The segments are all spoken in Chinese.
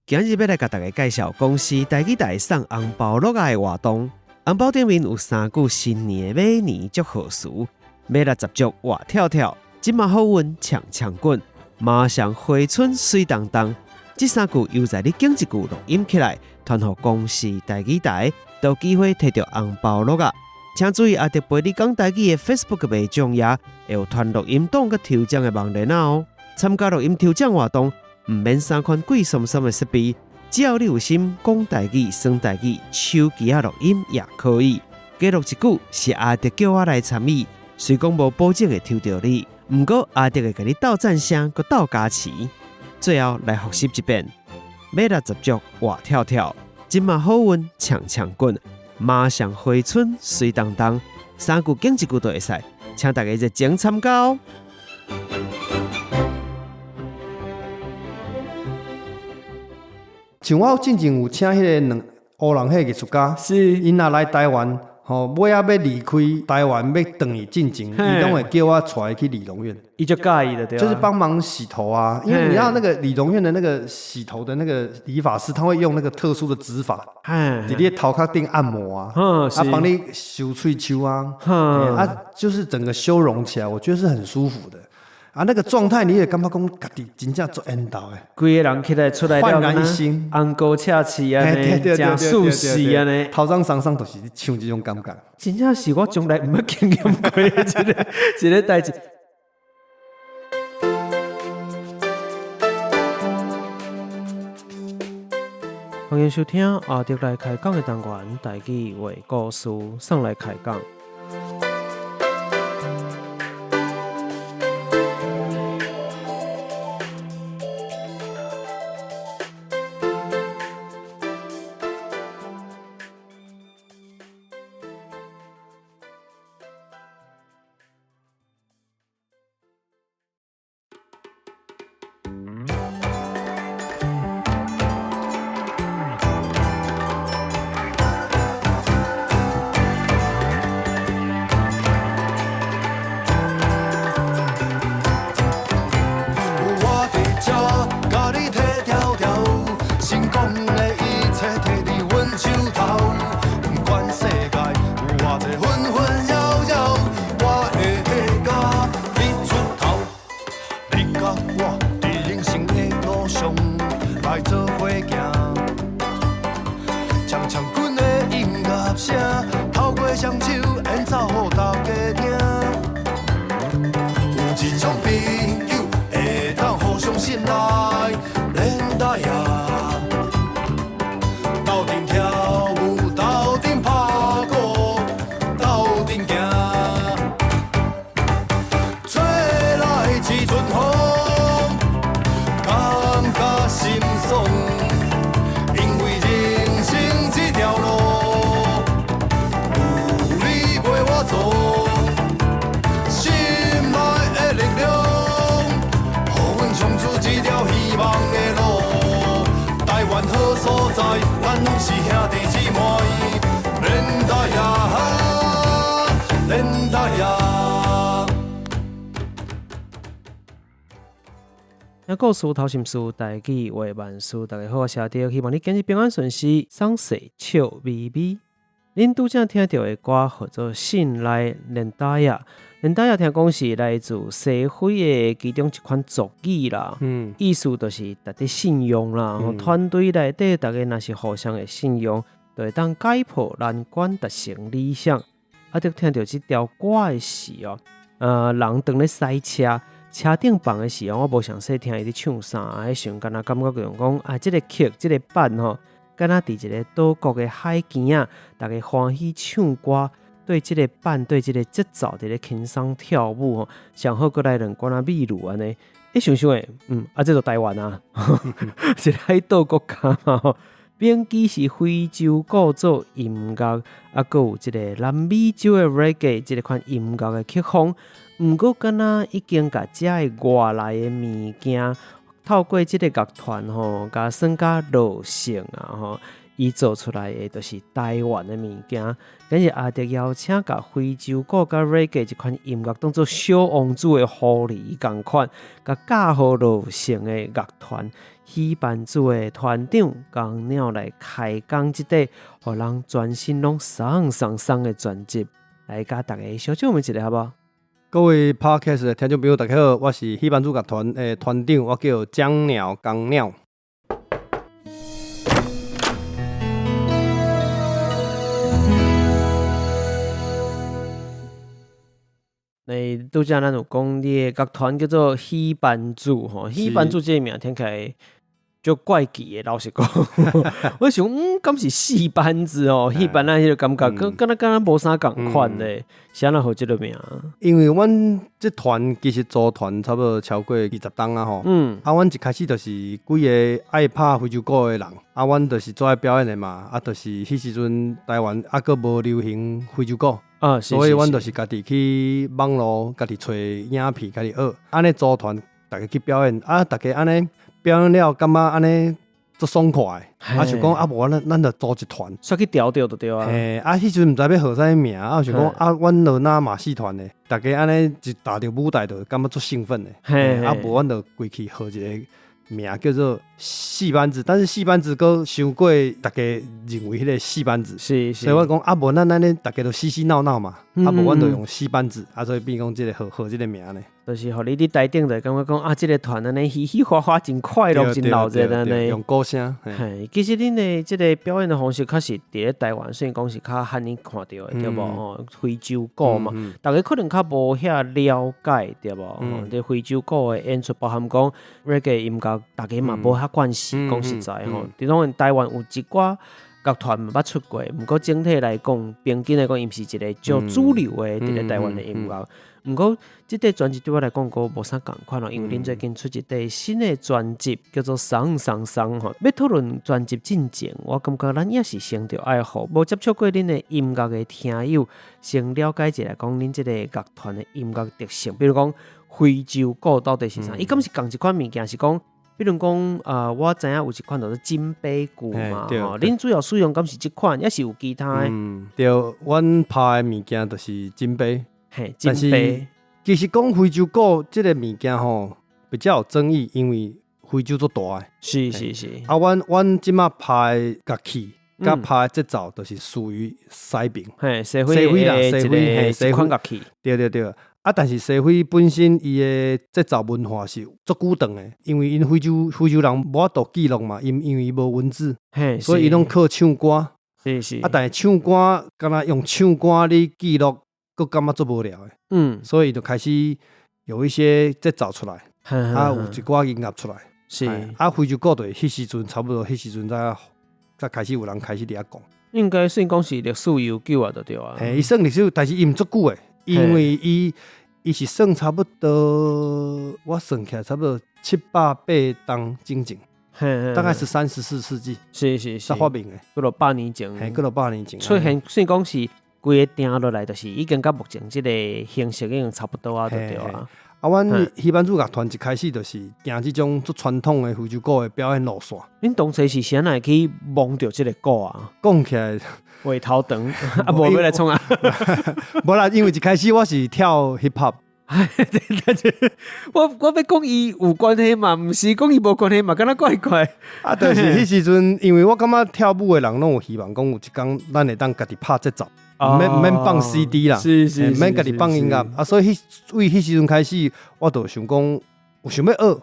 今日要来甲大家介绍公司台语台送红包乐的活动。红包顶面有3句新年的马年祝贺词，马力十足活跳跳，今嘛好运抢抢滚，马上花春水当当。这3句又在你讲一句录音起来，传予公司台语台，都有机会摕到红包乐啊！请注意，阿特陪你讲台语的 Facebook 卖奖也会有传录音档佮抽奖的网链哦。参加录音抽奖活动，唔免3款贵松松的设备，只要你有心讲台语、算台语、手机啊录音也可以。记录一句是阿特叫我来参与，虽讲无保证会抽到你，不过阿特会给你斗赞声，佮斗加持。最后来复习一遍：马力十足活跳跳，今嘛好运抢抢滚，马上花春水当当。3句讲一句都会使，请大家热情参加哦。像我进前有请迄个乌人迄个艺术家，是因若来台湾，尾仔要离开台湾，要回去进前，伊拢会叫我带去理容院，伊就介意的对吧？就是帮忙洗头啊。因为你知道那个理容院的那个洗头的那个理发师，他会用那个特殊的指法，在你的头壳顶按摩啊，帮你修喙鬚啊，就是整个修容起来，我觉得是很舒服的。啊，那个状态你也感觉讲，家己真正做缘投的，规个人起来出来了，焕然一新，红高赤刺啊，真舒适啊呢，头上都是像这种感觉。真正是我从来唔捌经验过的一个代志。欢迎收听阿德来开讲的单元，台语话故事，送来开讲。故事头心事，台语话万事，大家好，我是阿弟，希望你今日平安顺遂，丧事笑眯眯。恁拄则听到的歌叫做《信赖连打呀》，连打呀听讲是来自西非的其中一款俗语啦，意思就是大家信用啦，团队内底大家若是互相的信用，就会当解破难关，达成理想。啊，就听到这条歌的时哦，人当咧赛车。车顶放的时候，我无详细听伊咧唱啥，迄瞬间啊，感觉就讲啊，这个曲，这个版吼，敢若伫一个岛国的海边啊，大家欢喜唱歌，对这个版，对这个节奏，伫咧轻松跳舞吼，上好过来两罐啊秘鲁安尼，想想诶，这就台湾啊，一个海岛国家嘛吼。编辑是非洲古早音乐，啊，佮有一个南美洲的 reggae 这个款音乐的曲风。毋过，敢若已经甲遮的外来的物件，透过即个乐团吼，甲算甲路线啊吼，伊做出来的就是台湾的物件。今日阿迪邀请甲非洲鼓甲 reggae 一款音乐当做小王子的狐狸同款，甲教好路成的乐团戏班子的团长江鸟来开讲即块，互人全身拢爽的专辑，来甲大家小唱一下好不好？各位 Podcast 的听众朋友，大家好，我是戏班子乐团的团长，我叫江鸟江鸟。拄则咱有讲你的乐团叫做戏班子吼，戏班子这个名听起来就怪奇的，老实讲，我想敢是戏班子哦，戏班仔迄个感觉，敢若无啥共款嘞，是安怎好即个名？因为阮这团其实组团差不多超过20档啊吼，阮一开始就是几个爱拍非洲鼓的人，阮就是做爱表演的嘛，就是迄时阵台湾阁无流行非洲鼓。所以阮就是家己去网络，家己找影片，家己学，安尼组团，大家去表演，大家安尼表演了，感觉安尼足爽快，想讲无咱就组一团，煞去调调就对啊。迄阵毋知要号啥名，想讲阮就若马戏团的，大家安尼一踏着舞台就感觉足兴奋的，无阮就规去号一个名叫做戏班子，但是戏班子佫伤过大家认为迄个戏班子，所以我讲无咱安尼大家都嬉嬉闹闹嘛，无阮就用戏班子，所以变讲即个号即个名呢。就是互你伫台顶就感觉讲即个团安尼嘻嘻哈哈真快乐真闹热安尼。用鼓声。其实恁的即个表演的方式，确实伫咧台湾虽然讲是较罕你看到的，对无？非洲鼓嘛，大家可能较无遐了解，对无？伫非洲鼓的演出，包含讲 reggae 音乐，大家嘛无遐关系。讲实在吼，伫当然台湾有一寡乐团捌出过，毋过整体来讲，平均来讲，伊毋是一个较主流的伫咧台湾的音乐。毋过，即块专辑对我来讲，无啥共款咯，因为恁最近出一块新的专辑，叫做《送送送》吼。要讨论专辑进前，我感觉咱也是先着爱好无接触过恁的音乐的听友，先了解一下讲恁即个乐团的音乐特性，比如讲非洲鼓到底是啥？伊敢是共一款物件是讲？比如讲，我知影有一款就是金杯鼓嘛，恁主要使用敢是即款，也是有其他的。对，阮拍的物件就是金杯。金杯。其实讲非洲鼓即个物件吼，比较有争议，因为非洲足大诶。是。阮即马拍乐器，甲拍节奏，就是属于西边。西非啦，西非款乐器。对。但是西非本身伊的节奏文化是足久长的，因为因非洲人无法度记录嘛，因为伊无文字，所以伊拢靠唱歌。是。但是唱歌，敢若用唱歌咧记录，佫感觉足无聊的。所以就开始有一些节奏出来，有一寡音乐出来。是。非洲鼓队迄时阵差不多，迄时阵才开始有人开始伫遐讲。应该算讲是历史悠久啊，就对啊。伊算历史，但是伊毋足久的。因为伊是算差不多，我算起来差不多700-800档进前，大概是13、14世纪，是才发明的，过了100年前，过了100年前，出现虽然讲是规个定落来，就是已经甲目前这个形式已经差不多啊，对啊。阮戏班子乐团一开始就是行这种足传统的非洲鼓的表演路线。恁当初是谁来去摸到这个鼓啊？讲起来，画头长无要来创啊？无啦，因为一开始我是跳 hip hop。我要讲伊有关系嘛，毋是讲伊无关系嘛，敢若怪怪。但是迄时阵，因为我感觉跳舞的人拢有希望，讲有一天咱会当家己拍节奏。免放 CD 啦，免家己放音乐所以为迄时阵开始，我就想讲，有想要学。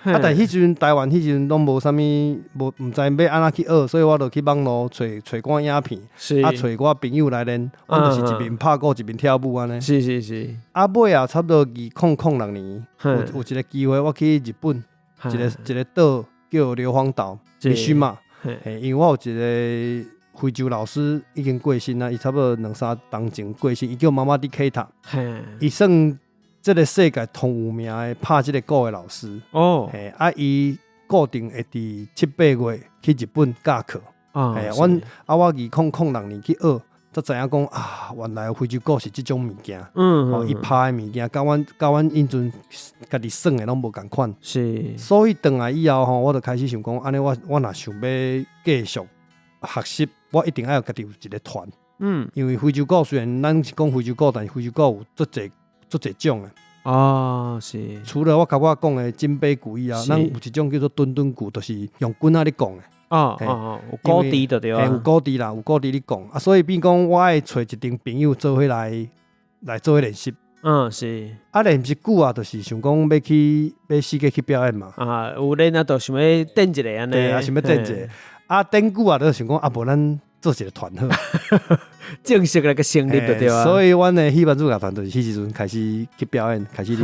但迄时阵台湾迄时阵拢无啥物，毋知要安怎去学，所以我就去网络找看影片，找我朋友来练，我就是一边拍鼓一边跳舞安尼。是。尾差不多2006年，有一个机会我去日本，一个岛叫硫磺岛，密须嘛，因为我有一个。非洲老师已经过身啦，伊差不多2-3年前过身，伊叫妈妈伫启塔，伊算这个世界同有名的拍这个鼓的老师。伊固定会伫7-8月去日本教课。我2006年去学，才知影讲原来非洲鼓是这种物件。伊拍的物件，甲阮因阵家己耍的拢无共款。是。所以回来以后我就开始想讲，安尼我若想要继续。学习，我一定要家己有一个团。因为非洲鼓虽然咱是讲非洲鼓，但是非洲鼓有足侪种的。哦，是。除了我讲的金杯鼓以外，咱有一种叫做墩墩鼓，就是用棍仔咧讲的。有鼓笛的对啊。有鼓笛啦，有鼓笛咧讲啊，所以比如讲，我爱找一群朋友做伙来做伙练习。是。练习久啊，就是想讲要四界去表演嘛。有咧，那都想要等一个安尼。对啊，想要等一个。等久啊，就想讲无咱做一个团好。正式来个成立就对啊。所以，阮的戏班主乐团就是迄时阵开始去表演，开始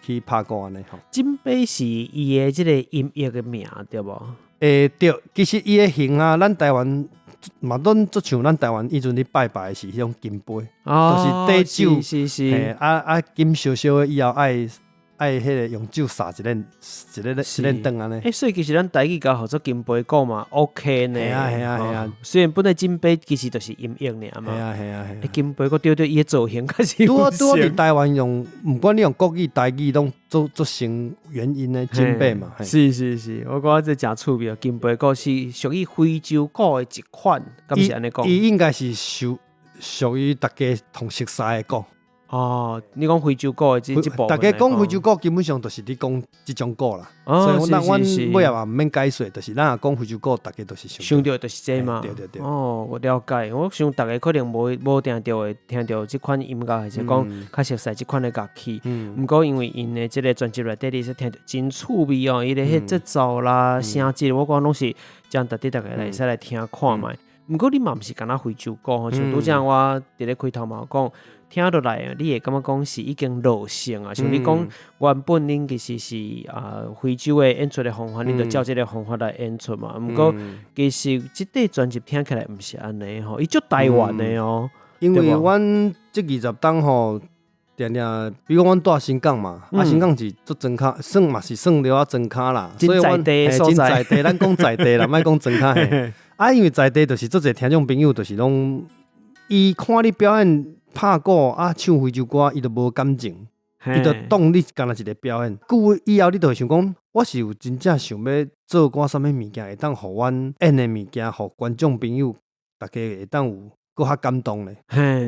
去拍歌安尼吼。金杯是伊的即个音乐的名对无？对，其实伊的形啊，咱台湾嘛，做像咱台湾以前咧拜拜是迄种金杯，就是底酒，是。金烧烧的以后爱迄个用酒洒一轮灯安尼。所以其实咱台语教学做金杯鼓嘛 OK 呢。系啊。虽然本来金杯其实就是音乐尔嘛。系啊。金杯鼓对伊的造型开始。多伫台湾用，不管你用国语、台语，拢做成原因的金杯嘛。是，我觉得这真趣味。金杯鼓是属于非洲鼓的一款，敢是安尼讲？伊应该是属于大家同熟悉的鼓。你讲非洲鼓的这部分，大家讲非洲鼓基本上就是你讲这种鼓啦，所以阮尾也嘛唔免解说，就是咱讲非洲鼓，大家都是想到就是这嘛。对。我了解。我想大家可能无定着会听到这款音乐，还是讲较熟悉这款的乐器。不过因为因的这个专辑内底，你是听到真趣味哦，伊的迄节奏啦、声质，我讲拢是将大家来使来听看卖。不过你嘛毋是干那非洲鼓，像拄则我伫咧开头嘛讲。听落来，你会感觉讲是已经落性啊。像你讲，原本恁其实是非洲的演出的方法，恁就照这个方法来演出嘛。不过其实这块专辑听起来毋是安尼吼，伊足台湾的哦。因为阮这20档吼，定，比如阮住新港嘛，新港是做庄脚，算嘛是算了庄脚啦。真在地所在，咱讲在地啦，莫讲庄脚嘿。因为在地就是做者听众朋友，就是拢伊看你表演。拍鼓唱非洲歌，伊就无感情，伊就当你干那一个表演。久以后，你就会想讲，我是有真正想要做歌什么物件，会当互阮演的物件，互观众朋友，大家会当有搁较感动咧。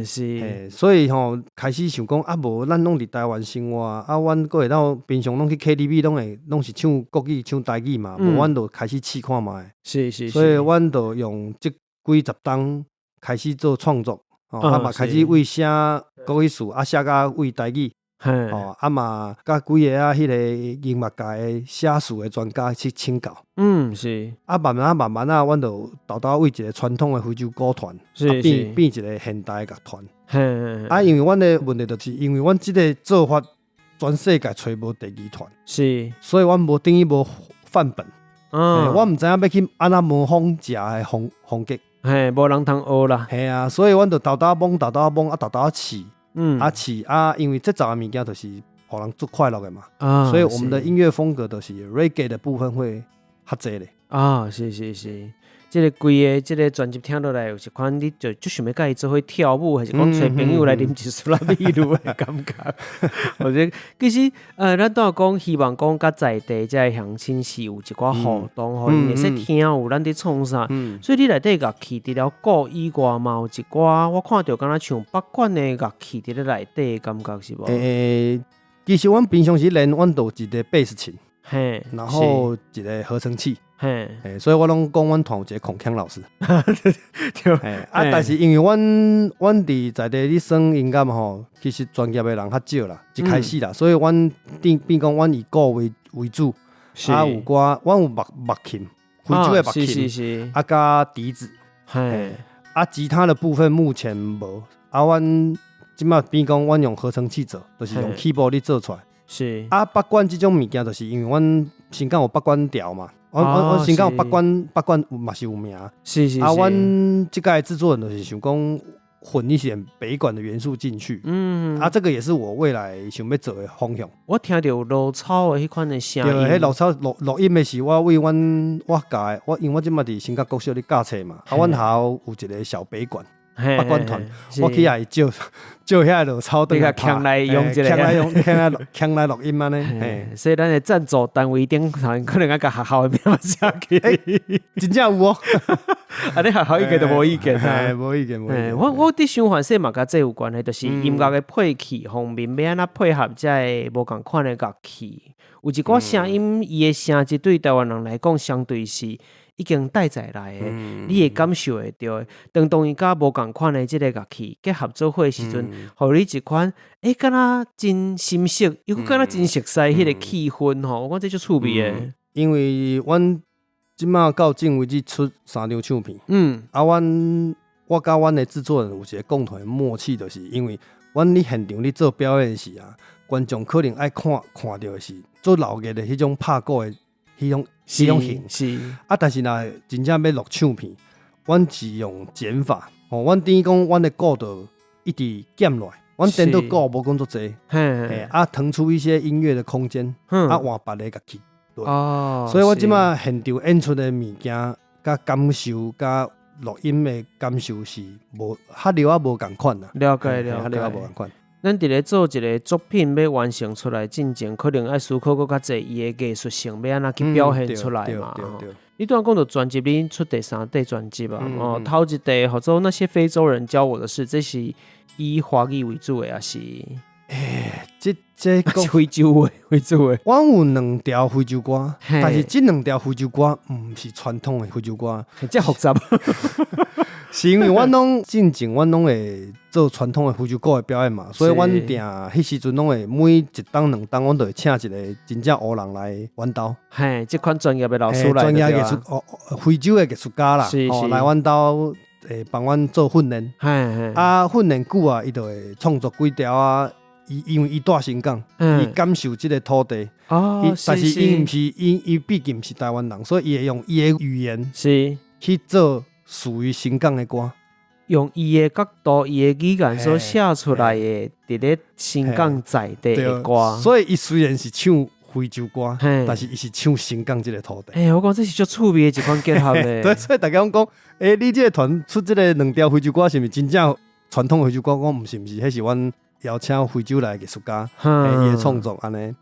是。所以开始想讲无咱拢伫台湾生活，阮搁会当平常拢去 KTV 拢是唱国语、唱台语嘛，无阮就开始试看卖。是。所以阮就用这几十档开始做创作。嘛开始为写国语词，写甲为台语，嘛甲几个迄个音乐界的写词的专家去请教。是。慢慢阮就为一个传统的非洲鼓团，变一个现代乐团。因为阮的问题就是因为阮这个做法，全世界找无第二团，是，所以阮等于无范本。我毋知影要去安怎模仿食的风格。无人通学啦。所以阮就豆摸，试，因为这造的物件就是互人做快乐的嘛。所以我们的音乐风格就是 reggae 的部分会较济咧。是。这个规个这个专辑听落来有一款你就想要甲伊做伙跳舞，还是讲找朋友来啉一输啦秘鲁的感觉。或者其实咱都讲希望讲甲在地这乡亲是有一寡互动，互因会使听有咱伫创啥。所以你内底乐器除了鼓以外嘛，有一寡我看到敢若像北管的乐器伫咧内底的感觉是无？其实阮平常时练，阮都有一个贝斯琴，然后一个合成器。所以我拢讲阮团有一个孔锵老师。但是因为阮伫在地咧耍音乐吼，其实专业的人较少啦，一开始啦，所以阮变讲阮以鼓为主，有歌阮有木琴，非洲的木琴，加笛子，吉他的部分目前无，阮即马变讲阮用合成器做，就是用 keyboard 咧做出来。是。北管即种物件，就是因为阮新港有北管调嘛。我新港北管嘛是有名。是。阮这个制作人就是想讲混一些北管的元素进去。这个也是我未来想要做的方向。我听到芦草的迄款的声音。对，迄芦草录音的是我为我教的，因为我即马伫新港国小咧教册嘛。阮校有一个小北管。八关团，我去也借遐落草你甲强来用一个，强来录音安尼。所以咱的赞助单位顶可能要甲学校的名写起，真正有哦。啊，你学校意见都无意见啊？无意见，无意见。我伫想法说嘛，甲这有关系，就是音乐的配器方面，要安怎配合这无共款的乐器。有一寡声音，伊的声质对台湾人来讲，相对是已经带载来的，你会感受会到的。当伊甲无共款的即个乐器结合做伙的时阵，互你一款敢若真深色，又敢若真熟悉迄个气氛吼，我感觉这就趣味的。因为阮即马到今为止出3张唱片，我甲阮的制作人有一个共同的默契，就是因为阮伫现场咧做表演时啊，观众可能爱看到的是做老热的迄种拍鼓的迄种形是但是若真正要录唱片，阮是用减法，阮等于讲阮的鼓就一直减落来，阮电脑鼓无讲作济，腾出一些音乐的空间，换别的乐器。所以我即马现场演出的物件，甲感受，甲录音的感受是无较了无共款啦。了解。较了无共款。咱伫咧做一个作品要完成出来进前，可能爱思考搁较济伊的艺术性要安怎去表现出来嘛。你拄仔讲到专辑，你出第3块专辑啊，头一块或者那些非洲人教我的事，这是以华语为主的，也是。这非洲话为主的。我有2条非洲歌，但是这2条非洲歌唔是传统的非洲歌，这复杂。是因为阮拢进前，阮拢会做传统的非洲歌的表演嘛，所以阮定迄时阵拢会每1档2档，阮都会请一个真正黑人来阮兜。这款专业的老师来，专业艺术非洲的艺术家啦，来阮兜帮阮做训练。训练久啊，伊就会创作几条啊。因为伊住新港，伊感受即个土地，但是伊毋是伊毕竟毋是台湾人，所以伊会用伊的语言去做属于新港的歌，用伊的角度、伊的语言所写出来的，伫咧新港在地的歌。所以伊虽然是唱非洲歌，但是伊是唱新港即个土地。我讲这是足趣味的一款结合的。对，所以大家讲，你这个团出这个2条非洲歌，是毋是真正传统非洲歌？我毋是，迄是阮邀请非洲来的艺术家，伊的创作安尼，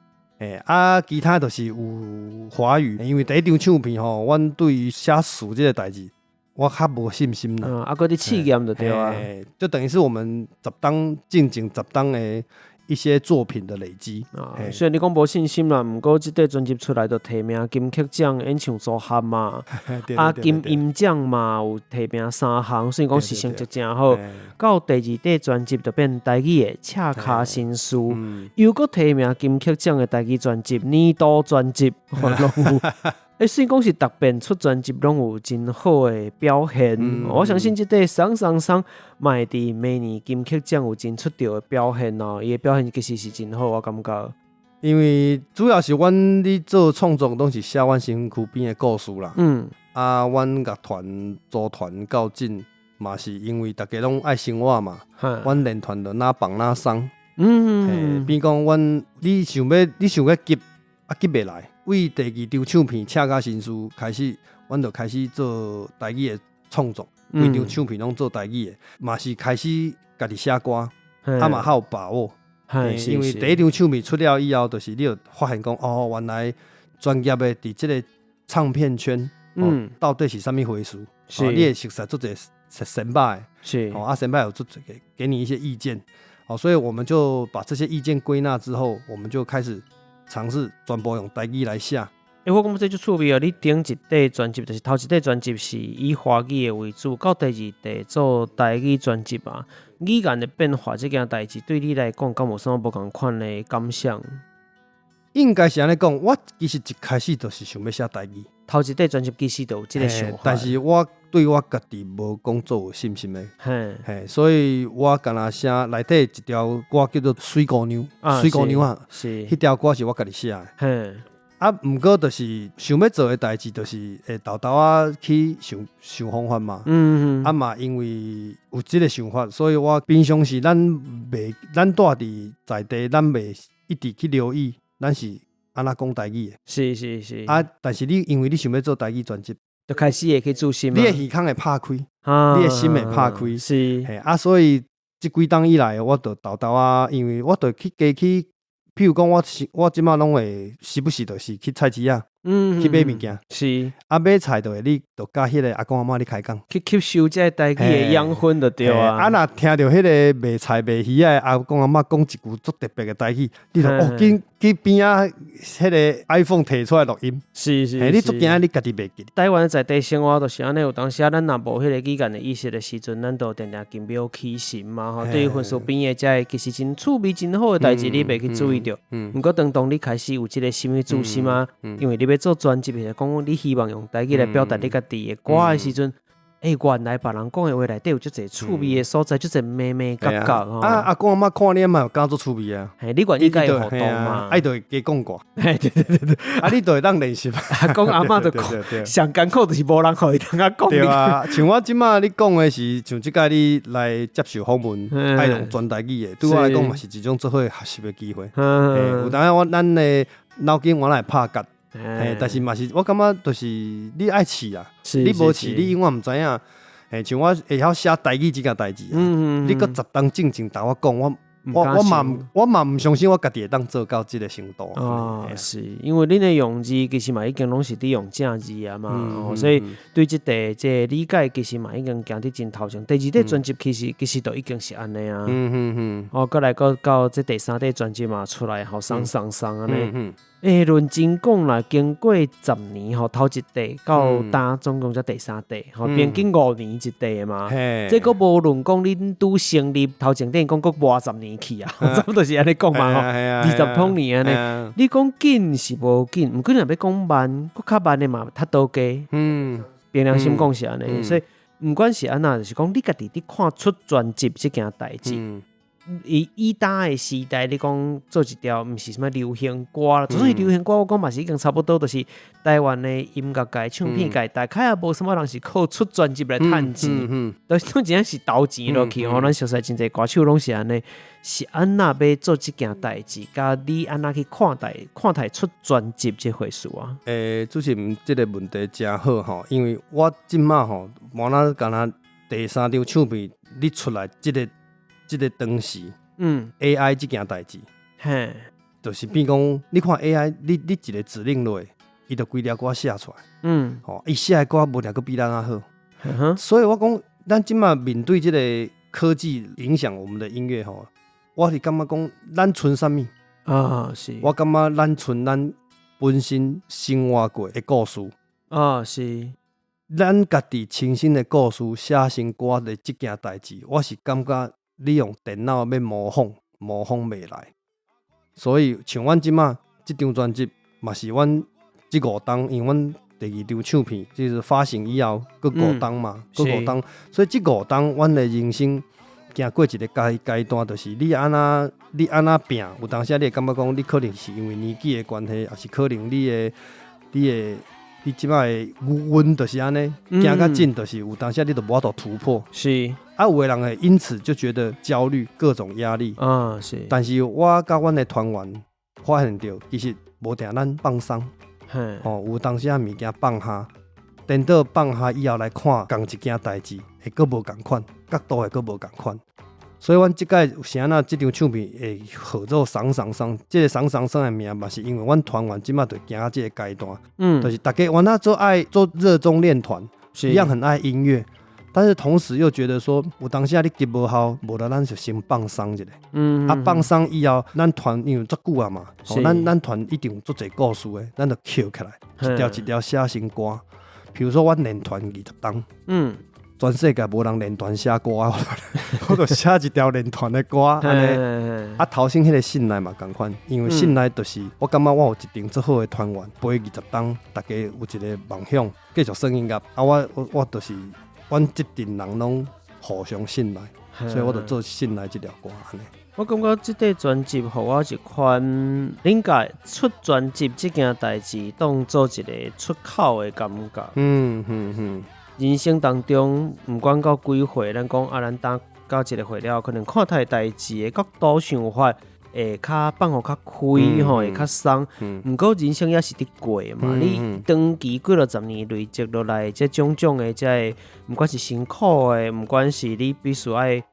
其他就是有华语，因为第1张唱片吼，阮对于写词这个代志，我较无信心啦。搁伫试验就对啊，就等于是我们10档进前10档的一些作品的累积。虽然你讲无信心啦，毋过即块专辑出来就提名金曲奖演唱组合嘛，金音奖嘛有提名3项，所以讲是成绩真好。到第2块专辑就变台语的《赤卡新书》，又搁提名金曲奖的台语专辑年度专辑，拢有。虽然讲是逐遍出专辑拢有真好的表现，我相信即块双嘛会伫明年金曲奖有真出色的表现哦。伊的表现其实是真好，我感觉。因为主要是阮咧做创作拢是写阮身躯边的故事啦。阮乐团组团到今嘛是因为大家拢爱生活嘛，阮练团就哪放哪松。比讲阮你想要急急袂来。为第2张唱片《赤甲新书》开始，阮就开始做台语的创作，每张唱片拢做台语的，嘛是开始家己写歌，嘛较有把握。因为第1张唱片出了以后，就是你就发现讲，原来专业的伫即个唱片圈，到底是啥物回事？你会熟悉做者先辈，先辈有做给你一些意见，所以我们就把这些意见归纳之后，我们就开始。尝试全部用台语来写。我感觉这就趣味啊！你顶1块专辑，就是头1块专辑是以华语的为主，到第2块做台语专辑啊。语言的变化这件代志，对你来讲，敢有啥无共款的感想？应该是安尼讲，我其实一开始就是想要写台语。头1块专辑其实就有这个想法，但是我对我家己无讲做有信心的，所以我敢若写内底一条歌叫做《水姑娘》，水姑娘啊，迄条歌是我家己写的。毋过就是想要做的代志，就是会豆豆去想方法嘛。嘛，因为有即个想法，所以我平常时咱住伫在地，咱袂一直去留意，咱是安怎讲台语的。是。但是因为你想要做台语专辑，就开始会去注心嘛，你的耳孔会拍开，你的心会拍开，是，所以这几冬以来，我就豆豆啊，因为我就去加去，譬如讲我即马拢会时不时就是去菜市啊。去买物件，是买菜就会你就甲迄个阿公阿嬷你开讲，去吸收这台语的养分就对啊。若听到迄个卖菜卖鱼的阿公阿嬷讲一句足特别的台语，你就紧去边啊，迄个 iPhone 摕出来录音。是，你足惊你家己袂记。台湾在地生活就是安尼，有当时咱若无迄个语言的意识的时阵，咱就定定金庙起神嘛吼。对于分数边的这其实真趣味真好的代志，你袂去注意到。毋过当你开始有即个心理自信嘛，因为你要做专辑的。讲你希望用台语来表达你家己的歌的时阵，原来别人讲的话内底有足侪趣味的所在，足侪咩咩角角吼。阿公阿嬷看你嘛有感做趣味啊。你愿意甲伊互动嘛？就会加讲歌。对，你就会当练习。阿公阿嬷就上艰苦就是无人互伊通讲。对啊，像我即马你讲的是，像即摆你来接受访问，爱用全台语的，对我来讲嘛是一种最好的学习的机会。有当咱的脑筋原来拍角。但是嘛是，我感觉就是你爱试啊，你无试，你永远唔知影。像我会晓写台语这件代志，你搁10当正经打我讲，我嘛唔相信我家己会当做到这个程度。是因为恁的用字其实嘛已经拢是伫用正字啊嘛，所以对这理解其实嘛已经行伫真头前。第二块专辑其实都已经是安尼啊。过来到这第三块专辑嘛出来，好爽安尼。论真讲啦，经过10年吼，头一代到打总共才第三代，吼，平均5年一代的嘛。这个无论讲恁拄成立头前等于讲佫活10年去啊，差不多是安尼讲嘛吼，20多年安尼。你讲紧是无紧，毋过若要讲慢，佫较慢的嘛，较多加。凭良心讲是安尼，所以毋管是安那，就是讲你家己伫看出专辑这件代志。以当的时代，你讲做一条毋是什么流行歌，就算是流行歌，我讲嘛是已经差不多，就是台湾的音乐界、唱片界，大概也无什么人是靠出专辑来趁钱，都真正是投钱落去。咱熟悉真侪歌手拢是安尼，是安那要做这件代志，甲你安那去看待出专辑这回事啊？主持人这个问题真好吼，因为我即马吼，无咱敢若第3张唱片你出来这个当时，AI 这件代志，就是变讲，你看 AI， 你一个指令落，伊就规条歌写出来，伊写的歌无定个比咱好，所以我讲，咱即马面对这个科技影响我们的音乐吼，我是感觉讲，咱存啥物啊？是，我感觉咱存咱本身生活过的故事啊，是，咱家己亲身的故事写成歌的这件代志，我是感觉。你用电脑要模仿袂来，所以像阮即马这张专辑嘛是阮这5档，因为阮第2张唱片就是发行以后，搁5档嘛，搁5档，所以这5档阮的人生行过一个阶段，就是你安那拼，有当时你会感觉讲，你可能是因为年纪的关系，也是可能你即摆的运就是安尼，行较近就是有当时你都无法度突破。是有的人会因此就觉得焦虑，各种压力。是。但是我甲阮的团员发现到，其实无定咱放松。有当时物件放下，等到放下以后来看同一件代志，会佫无共款，角度会佫无共款。所以阮即届有啥那即张唱片会号做爽，即个爽的名嘛，是因为阮团员即马就行到即个阶段，就是大家原来做热衷练团，一样很爱音乐，但是同时又觉得说，有当时你急无效，无啦，咱就先放松一下。放松以后，咱团因为足久啊嘛，咱团一定有足侪故事的，咱就捡起来，一条一条写成歌。比如说，阮练团20档，全世界无人练团写歌啊，我就写一条练团的歌安尼。头先迄个信赖嘛同款，因为信赖就是我感觉我有一定最好的团员，陪20档，大家有一个梦想，继续耍音乐。我就是阮这群人拢互相信赖，所以我就做信赖这条歌安尼。我感觉这块专辑给我一款恁家出专辑这件代志当做一个出口的感觉。人生当中，不管到几岁，咱讲咱到一个岁了，可能看待代志的角度想法会较放互较开吼，会较松。毋过人生也是伫过嘛，你长期几落十年累积落来，这种种的这毋管是辛苦的，毋管是你必须爱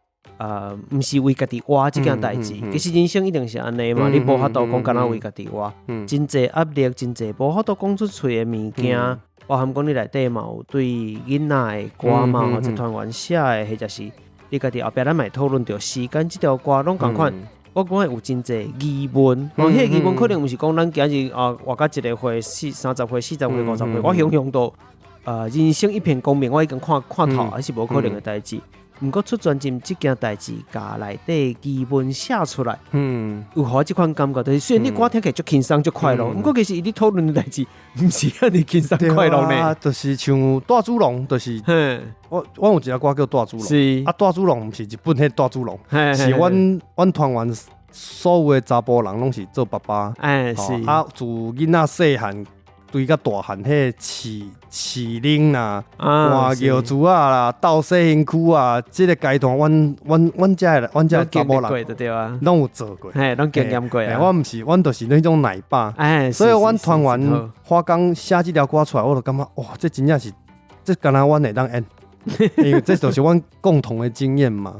毋是为家己活即件代志。其实人生一定是安尼嘛，你无法度讲干那为家己活，真侪压力，真侪无法度讲出嘴的物件。包含讲你内底嘛有对囡仔的歌嘛，或者团员写的，或者是你家己后壁咱嘛讨论到时间即条歌拢共款。我讲有真侪疑问，迄个疑问可能毋是讲咱今日活到一个岁30岁、40岁、50岁，我想象到人生一片光明，我已经看透，还是无可能的代志。毋过出专辑即件代志，甲内底基本写出来，有互即款感觉，就是虽然你歌听起来足轻松、足快乐，毋过其实伊咧讨论的代志，毋是遐尼轻松快乐呢。就是像大猪笼，就是我有一只歌叫大猪笼，是大猪笼毋是日本迄大猪笼，是阮团员所有的查甫人拢是做爸爸，是自囡仔细汉。对到大汉，迄饲奶啦、换尿珠啊啦、倒洗身躯啊，这个阶段，阮这查某人，拢有做过，拢经验过啊。我毋是，阮就是那种奶爸，所以阮团员花工写这条歌出来，我就感觉哇，这真正是，这敢若阮会当演，因为这就是阮共同的经验嘛。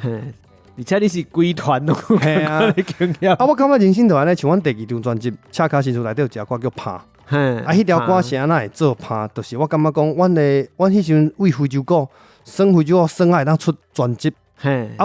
而且你是规团咯，系啊，经验。我感觉人生就安尼，像阮第2张专辑《恰卡新书》内底有一条歌叫《拍》。迄条歌是安那会做拍，就是我感觉讲，阮迄时阵为非洲鼓，算非洲鼓算爱当出专辑，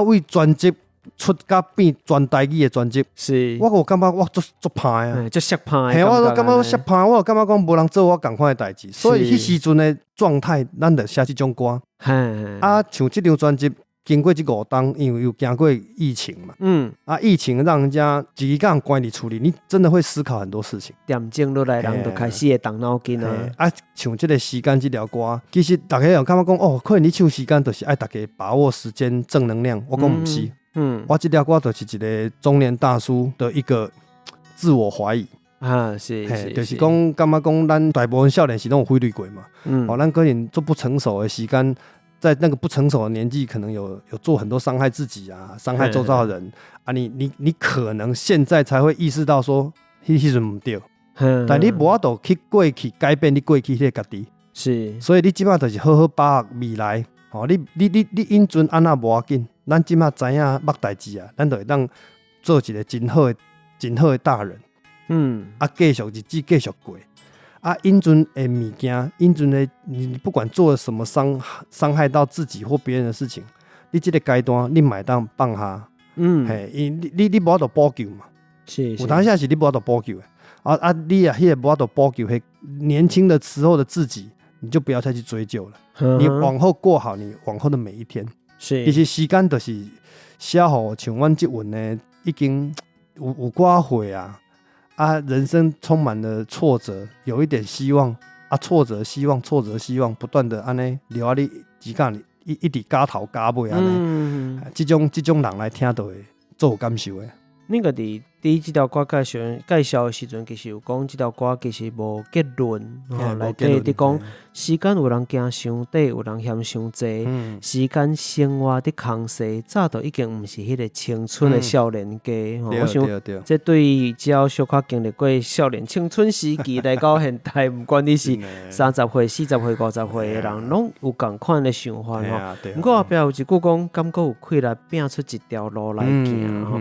为专辑出甲变全台语的专辑，是我感觉我做拍啊，足适拍。嘿，我感觉我适拍，我感觉讲无人做我共款的代志，所以迄时阵的状态，咱就写即种歌。像即张专辑。经过这5冬，因为有经过疫情嘛，疫情让人家一个人关伫厝里，你真的会思考很多事情。点静落来，人就开始会动脑筋啊。像这个时间这条歌，其实大家有感觉讲哦，可能你唱时间就是爱大家把握时间，正能量。我讲不是，我这条歌就是一个中年大叔的一个自我怀疑。是，就是讲感觉讲咱大部分少年是拢有毁虑过嘛，咱可能做不成熟的时间。在那个不成熟的年纪，可能有做很多伤害自己啊、伤害周遭的人啊，你可能现在才会意识到说，迄时阵唔对，但你无法度去过去改变你过去迄个家己，是，所以你即马就是好好把握未来，你因阵安那无要紧，咱即马知影捌代志啊，咱就会当做一个真好的大人，继续日子继续过。因阵的物件，因阵的你不管做了什么伤害到自己或别人的事情，你这个阶段你买当放下，你无法度补救嘛，是，有当下是你无法度补救的，你迄个无法度补救，年轻的时候的自己，你就不要再去追究了，你往后过好你往后的每一天，是，其实时间就是写好，像阮这文呢，已经有寡岁啊。人生充满了挫折，有一点希望挫折希望，挫折希望，不断的安尼留啊你一干一直加头加尾安尼，这种人来听到会做有感受的。恁家己伫这条歌介绍的时阵，其实有讲这条歌其实无结论，内底伫讲时间有人行伤短，有人嫌伤济，时间生活伫空隙，早就已经毋是迄个青春的少年家。我想这对只要小可经历过少年青春时期来到现代，毋管你是30岁、40岁、50岁的人，拢有共款的想法吼。不过后壁有一句讲，感觉有气力拼出一条路来行吼。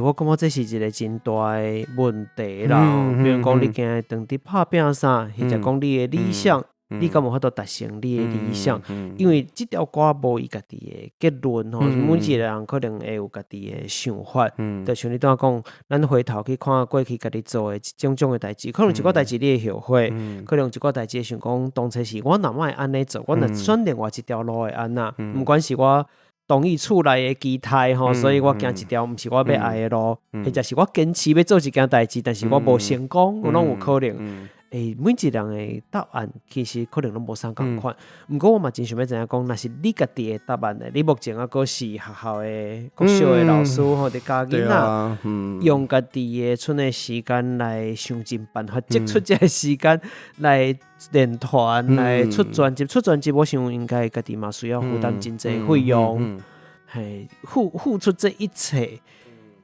我感觉这是一个真大的问题啦。比如讲，你今日当伫拍拼啥，或者讲你的理想，你敢有法度达成你的理想？因为这条歌无伊家己的结论吼，每一个人可能会有家己的想法。就像你刚讲，咱回头去看过去家己做的种种的代志，可能一个代志你会后悔，可能一个代志想讲，当初是我若莫安尼做，我若选另外一条路会安那，不管是我。同意厝内的期待吼，所以我行一条毋是我要爱的路，或者是我坚持要做一件代志，但是我无成功，我拢有可能。每一人的答案其实可能拢无相共款。不过我嘛真想要知影讲，若是你家己的答案呢？你目前还阁是学校的国小的老师或者教囡仔，用家己的剩的时间来想尽办法，挤出这个时间来练团，来出专辑。出专辑，我想应该家己嘛需要负担真济费用，付出这一切。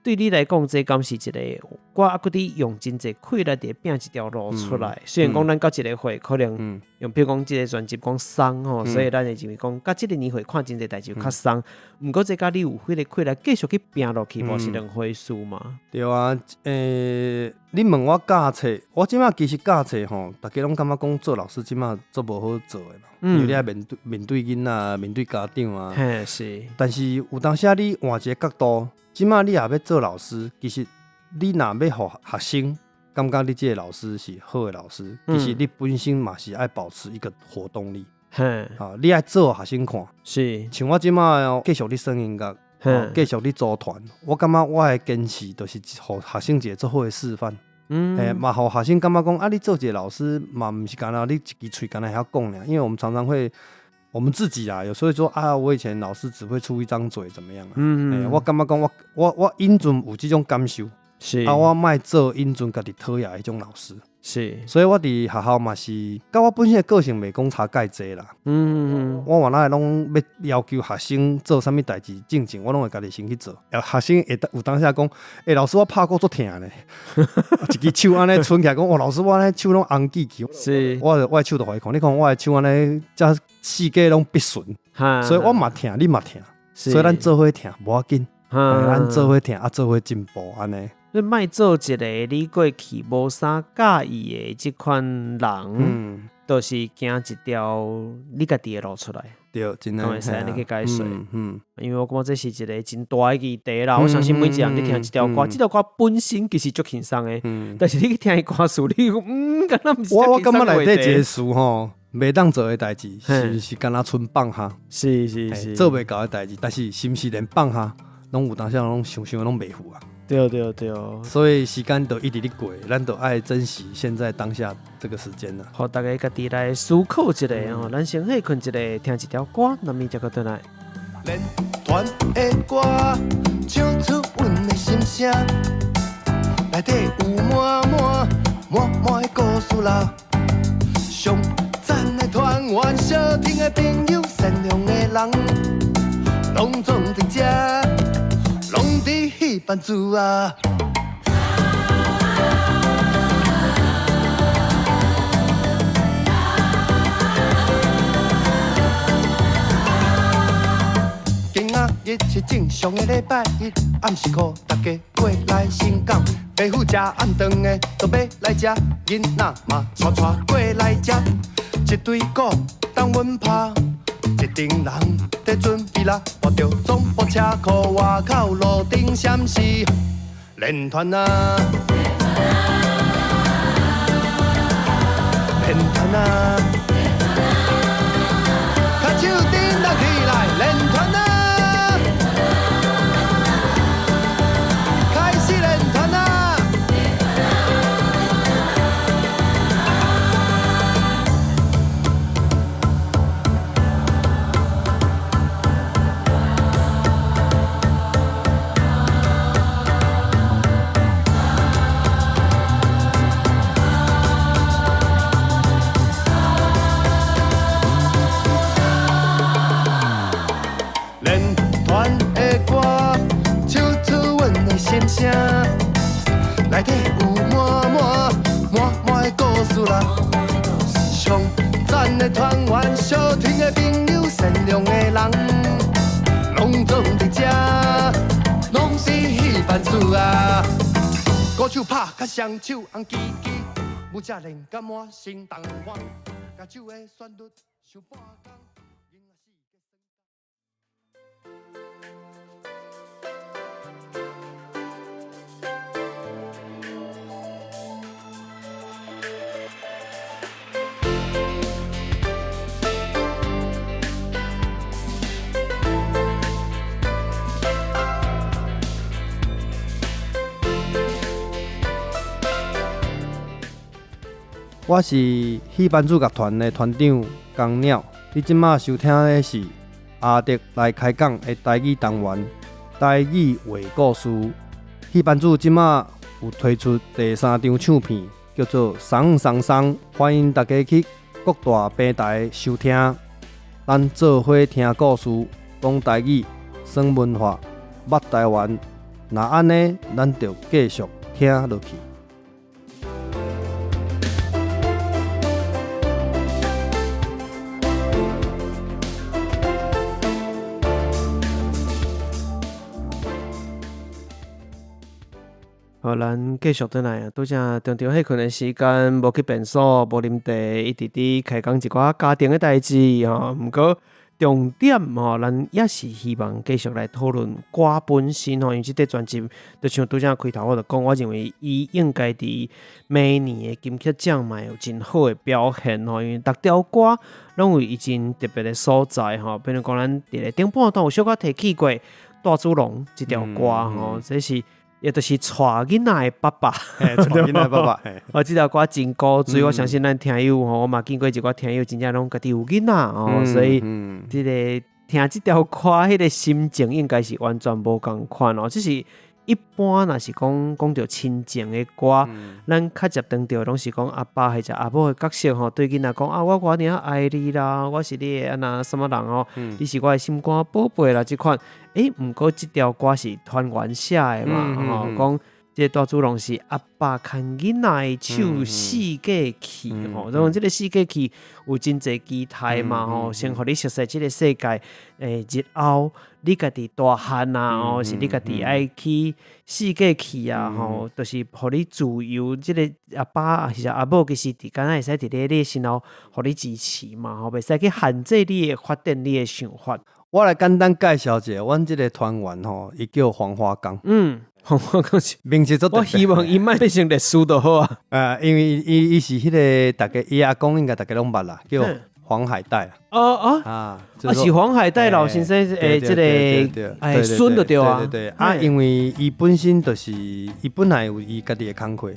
对你来讲，这敢是一个我还佫伫用真侪气力伫拼一条路出来。虽然讲咱到一个会可能用，比如讲这个专辑讲松吼，所以咱会认为讲，甲这个年会看真侪代志较松。毋过这甲你有迄个气力继续去拼落去，无是两回事嘛？对啊，你问我教册，我即马其实教册吼，大家拢感觉讲做老师即马做无好做的嘛，因为你爱面对囡仔、面对家长啊。嘿，是。但是有当时你换一个角度，即马你也要做老师，其实你若要互学生感觉你这个老师是好的老师，其实你本身嘛是爱保持一个活动力。啊，你爱做学生看，是。像我即马继续咧耍音乐。继续咧组团，我感觉我的坚持就是互学生一个做好的示范。嘛互学生感觉讲啊，你做一个老师嘛，毋是干那你一支嘴干那还要讲呢？因为我们常常会，我们自己啊，有时候会说啊，我以前老师只会出一张嘴，怎么样啊？我感觉讲我因阵有这种感受，是啊，我莫做因阵家己讨厌迄种老师。是，所以我伫学校嘛是，甲我本身的个性袂讲差介济啦。我原来拢要求学生做啥物代志正经，我拢会家己先去做。学生会有当下讲，老师我拍鼓足疼咧，一支手安尼伸起来讲，老师我安尼手拢红记记。是，我的手就互伊看，你看我的手安尼，遮四肢拢必顺，所以我嘛疼，你嘛疼，所以咱做伙疼无要紧，咱做伙疼啊，做伙进步安尼。你莫做一个你过去无啥介意的即款人，就是行一条你家己的路出来。对，真的。会使安尼去解说。因为我感觉这是一个真大的议题啦。我相信每一个人你听一条歌，这条歌本身其实足轻松的，但是你去听伊歌词，你敢若毋是。我感觉内底一个词吼，袂当做的代志，是敢若剩放下。是，做袂到的代志，但是是毋是连放下，拢有当时拢想拢袂赴啊。对，所以时间都一直在过，咱都爱珍惜现在当下这个时间啦。好，大家家己来思考一下哦。咱先去困一下，听一条歌，那么再个回来。连团的歌唱出阮的心声，内底有满的故事啦。上赞的团员，小听的朋友，善良的人，拢总伫遮。拢伫迄班子啊！今仔日是正常的礼拜一，暗时课大家过来新港，爸母食暗顿的都要来食，囡仔嘛带过来食，一堆鼓当阮拍。一群人在准备啦，抱着总部车库外口路顶闪示练团啊，练团啊，脚手顶搭起来练团啊，开始练团啊。心声，内底有满的故事啦。上赞的团员，小听的朋友，善良的人，拢总伫遮，拢伫迄班子啊。鼓手拍甲双手红叽叽，舞者练甲满身动汗，甲手的旋律想半工。我是戏班主乐团的团长江鸟，你即马收听的是阿德来开讲的台语单元《台语话故事》。戏班主即马有推出第3张唱片，叫做《送送送》，欢迎大家去各大平台收听。咱做伙听故事，讲台语，耍文化，捌台湾，那安尼，咱就继续听落去。好，咱继续转来啊！拄则中昼迄群的时间，无去便所，无啉茶，一直伫开讲一寡家庭的代志吼。毋过重点吼，咱也是希望继续来讨论歌本身吼，因为即个专辑，就像拄则开头我就讲，我认为伊应该伫明年的金曲奖嘛有真好的表现吼，因为逐条歌拢有伊真特别的所在吼。比如讲，咱伫个顶半段有小可提起过大猪笼即条歌吼，这是。也就是带囡仔的爸爸，带囡仔的爸爸。哦，这条歌真古锥，我相信咱听友吼，我嘛见过一寡听友真正拢家己有囡仔哦，所以这个听这条歌，迄个心情应该是完全无共款哦。只是一般若是讲到亲情的歌，咱较接当到拢是讲阿爸或者阿母的角色吼，对囡仔讲啊，我偌尔爱你啦，我是你的安那什么人哦，你是我的心肝宝贝啦，即款。毋过即条歌是团圆写的嘛，吼，讲即个大主人是阿爸牵囡仔的手四界去，吼，所以即个四界去有真侪期待嘛，吼，先互你熟悉即个世界，日后你家己大汉啊，吼，是你家己爱去四界去啊，吼，就是互你自由，即个阿爸或者阿母其实伫敢若会使伫咧你身后，互你支持嘛，吼，袂使去限制你的发展你的想法。我来简单介绍一下，阮即个团员吼，伊叫黄花岗。黄花岗是名字做特别。我希望伊莫变成历史就好啊。因为伊是迄个大家伊阿公应该大家拢捌啦，叫黄海岱。是黄海岱老先生即个孙就对啊。对，因为伊本身就是伊本来有伊家己的工课，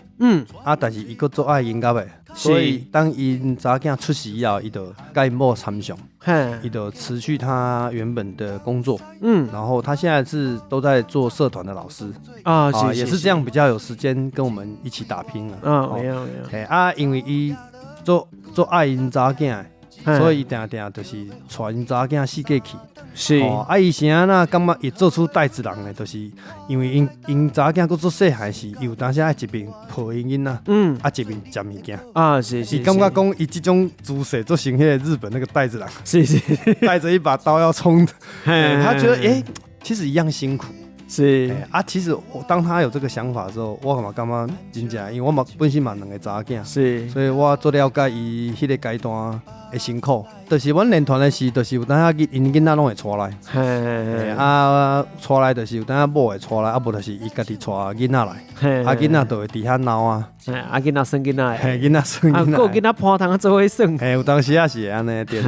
但是伊佫做爱音乐的，所以当因查囝出世以后，伊就甲因某参详，伊就辞去他原本的工作，然后他现在是都在做社团的老师也是这样比较有时间跟我们一起打拼了。因为伊做爱因查囝。所以伊定定就是带因查囝四界去，是伊是安那感觉伊做出代志人的，就是因为因查囝佫做细汉时，伊有当时爱一边抱因囡仔，一边食物件是。伊感觉讲伊这种姿势做成迄个日本那个代志人，是带着一把刀要冲，他觉得其实一样辛苦。是其实当他有这个想法的时候，我嘛感觉真正，因为我嘛本身嘛两个查囝，是，所以我做了解伊迄个阶段的辛苦。就是阮练团的时，就是有当下因囡仔拢会带来，带来就是有当下某会带来，无就是伊家己带囡仔来，囡仔就会伫遐闹啊，囡仔生囡仔，囡仔生囡仔，还有囡仔盘汤做伙耍，有当时也是安尼，对。